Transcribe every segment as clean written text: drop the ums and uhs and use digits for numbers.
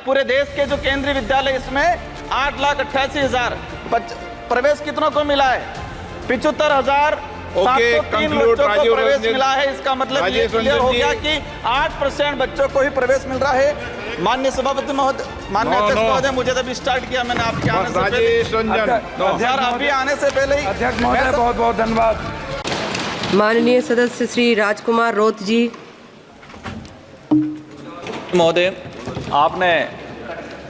पूरे देश के जो केंद्रीय विद्यालय इसमें 8,88,000 प्रवेश कितनों को मिला है? 75,703 बच्चों को प्रवेश मिला है। इसका मतलब ये क्लियर हो गया कि 8% बच्चों को ही प्रवेश मिल रहा है। माननीय सभापति महोदय, माननीय अध्यक्ष महोदय, मुझे तब स्टार्ट किया मैंने आपके आने से पहले, अभी आने से पहले ही। अध्यक्ष महोदय बहुत बहुत धन्यवाद। माननीय सदस्य श्री राजकुमार रोत जी। महोदय, आपने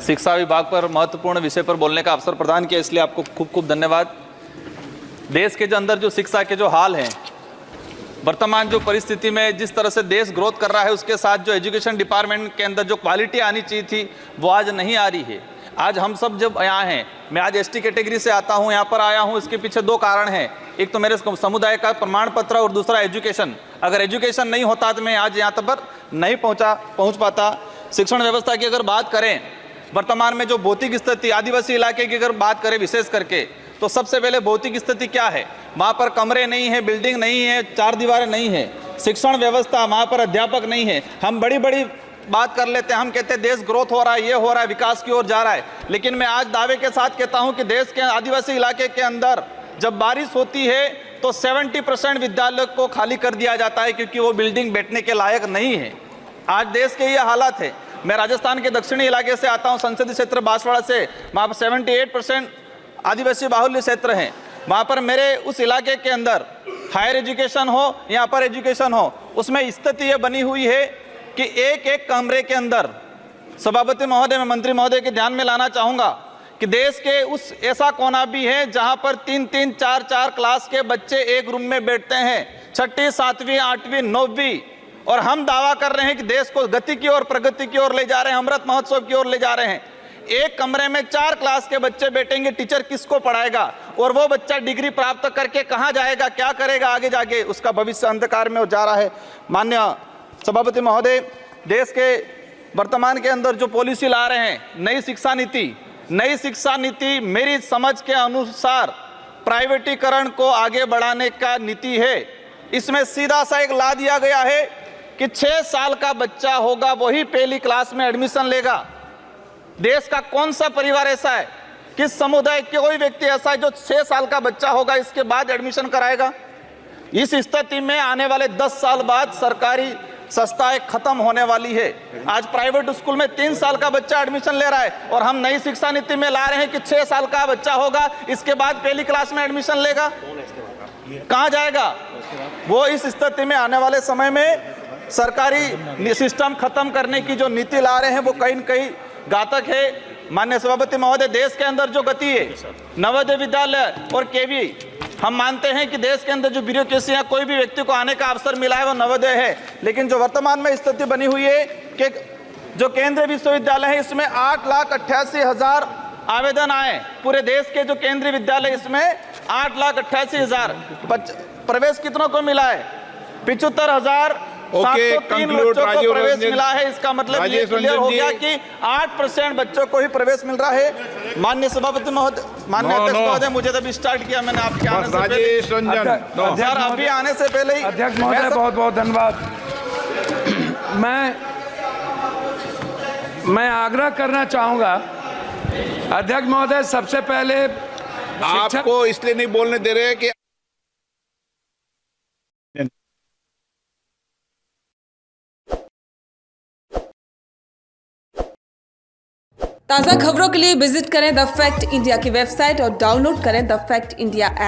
शिक्षा विभाग पर महत्वपूर्ण विषय पर बोलने का अवसर प्रदान किया, इसलिए आपको खूब खूब धन्यवाद। देश के जो अंदर जो शिक्षा के जो हाल हैं, वर्तमान जो परिस्थिति में जिस तरह से देश ग्रोथ कर रहा है, उसके साथ जो एजुकेशन डिपार्टमेंट के अंदर जो क्वालिटी आनी चाहिए थी वो आज नहीं आ रही है। आज हम सब जब यहाँ हैं, मैं आज एसटी कैटेगरी से आता हूँ, यहाँ पर आया हूँ, इसके पीछे दो कारण हैं। एक तो मेरे समुदाय का प्रमाण पत्र और दूसरा एजुकेशन। अगर एजुकेशन नहीं होता तो मैं आज यहाँ तक पर नहीं पहुँच पाता। शिक्षण व्यवस्था की अगर बात करें, वर्तमान में जो भौतिक स्थिति आदिवासी इलाके की अगर बात करें विशेष करके, तो सबसे पहले भौतिक स्थिति क्या है? वहाँ पर कमरे नहीं है, बिल्डिंग नहीं है, चार दीवारें नहीं है, शिक्षण व्यवस्था, वहाँ पर अध्यापक नहीं है। हम बड़ी बड़ी बात कर लेते हैं, हम कहते हैं देश ग्रोथ हो रहा है, ये हो रहा है, विकास की ओर जा रहा है, लेकिन मैं आज दावे के साथ कहता हूँ कि देश के आदिवासी इलाके के अंदर जब बारिश होती है तो 70% विद्यालय को खाली कर दिया जाता है, क्योंकि वो बिल्डिंग बैठने के लायक नहीं है। आज देश के ये हालात है। मैं राजस्थान के दक्षिणी इलाके से आता हूँ, संसदीय क्षेत्र बांसवाड़ा से, वहाँ पर 78% आदिवासी बाहुल्य क्षेत्र हैं। वहाँ पर मेरे उस इलाके के अंदर हायर एजुकेशन हो या अपर एजुकेशन हो, उसमें स्थिति ये बनी हुई है कि एक एक कमरे के अंदर, सभापति महोदय, मैं मंत्री महोदय के ध्यान में लाना चाहूँगा कि देश के उस ऐसा कोना भी है जहाँ पर 3-3, 4-4 क्लास के बच्चे एक रूम में बैठते हैं, 6वीं, 7वीं, 8वीं, 9वीं, और हम दावा कर रहे हैं कि देश को गति की ओर, प्रगति की ओर ले जा रहे हैं, अमृत महोत्सव की ओर ले जा रहे हैं। एक कमरे में 4 क्लास के बच्चे बैठेंगे, टीचर किसको पढ़ाएगा? और वो बच्चा डिग्री प्राप्त करके कहाँ जाएगा, क्या करेगा आगे जाके? उसका भविष्य अंधकार में जा रहा है। माननीय सभापति महोदय, देश के वर्तमान के अंदर जो पॉलिसी ला रहे हैं, नई शिक्षा नीति मेरी समझ के अनुसार प्राइवेटीकरण को आगे बढ़ाने का नीति है। इसमें सीधा सा एक ला दिया गया है कि 6 साल का बच्चा होगा वही पहली क्लास में एडमिशन लेगा। देश का कौन सा परिवार ऐसा है, किस समुदाय के कोई व्यक्ति ऐसा है जो 6 साल का बच्चा होगा इसके बाद एडमिशन कराएगा? इस स्थिति में आने वाले 10 साल बाद सरकारी संस्थाएं खत्म होने वाली है। आज प्राइवेट स्कूल में 3 साल का बच्चा एडमिशन ले रहा है, और हम नई शिक्षा नीति में ला रहे हैं कि 6 साल का बच्चा होगा, इसके बाद पहली क्लास में एडमिशन लेगा, कहाँ जाएगा वो? इस स्थिति में आने वाले समय में सरकारी सिस्टम खत्म करने की जो नीति ला रहे हैं वो कहीं न कहीं घातक है। माननीय सभापति महोदय, देश के अंदर जो गति है, नवोदय विद्यालय और केवी, हम मानते हैं कि देश के अंदर जो ब्यूरोक्रेसी है, कोई भी व्यक्ति को आने का अवसर मिला है वो नवोदय है, लेकिन जो वर्तमान में स्थिति बनी हुई है कि जो केंद्रीय विश्वविद्यालय है, इसमें 8,88,000 आवेदन आए। पूरे देश के जो केंद्रीय विद्यालय, इसमें 8,88,000 प्रवेश कितनों को मिला है? 75,703 बच्चों को प्रवेश मिला है। इसका मतलब ये क्लियर हो गया कि 8% बच्चों को ही प्रवेश मिल रहा है। माननीय सभापति महोदय, माननीय अध्यक्ष महोदय, मुझे तब स्टार्ट किया मैंने आपके आने से पहले, अभी आने से पहले ही। अध्यक्ष महोदय बहुत बहुत धन्यवाद। मैं आग्रह करना चाहूँगा, अध्यक्ष महोदय, सबसे पहले आपको इसलिए नहीं बोलने दे रहे कि ताज़ा खबरों के लिए विजिट करें द फैक्ट इंडिया की वेबसाइट और डाउनलोड करें द फैक्ट इंडिया ऐप।